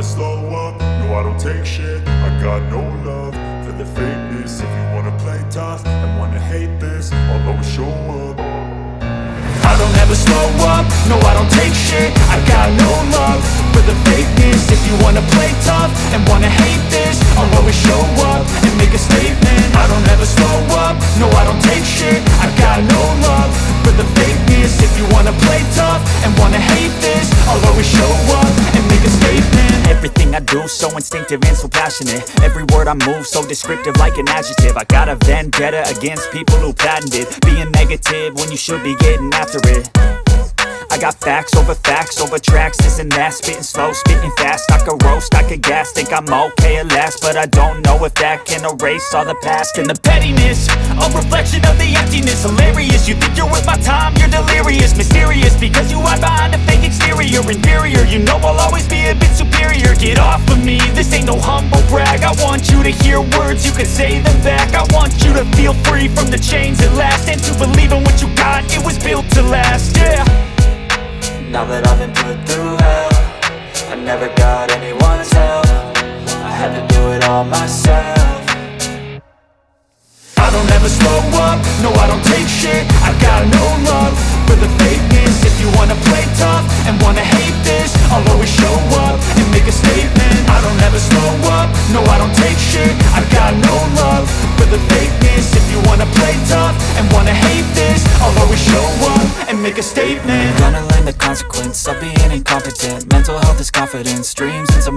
slow up, no I don't take shit. I got no love for the fakeness. If you wanna play tough and wanna hate this, I'll always show up. I don't ever slow up, no I don't take shit. I got no love for the fakeness. If you wanna play tough and wanna hate this, I'll always show up and make a statement. I don't ever slow up, no I don't take shit. I got no love for the fakeness. If you wanna play tough and wanna hate this, I'll always show up and make a statement. Everything I do so instinctive and so passionate. Every word I move so descriptive like an adjective. I got a vendetta against people who patented being negative when you should be getting after it. I got facts over tracks, this and that. Spitting slow, spitting fast, I could roast, I could gas. Think I'm okay at last, but I don't know if that can erase all the past. And the pettiness, a reflection of the emptiness. Hilarious, you think you're worth my time, you're delirious. Mysterious, because you hide behind a fake exterior. Inferior, you know I'll always be a bit superior. Get off of me, this ain't no humble brag. I want you to hear words, you can say them back. I want you to feel free from the chains at last, and to believe in what you got, it was built to last, yeah. Now that I've been put through hell, I never got anyone's help. I had to do it all myself. I don't ever slow up, no I don't take shit. I got no love for the fakeness. If you wanna play tough and wanna hate this, I'll always show up and make a statement. I don't ever slow up, no I don't take shit. I got no love for the fakeness. If you wanna play tough and wanna hate this, I'll always show up and make a statement. Gonna learn the consequence of being incompetent. Mental health is confidence, dreams and some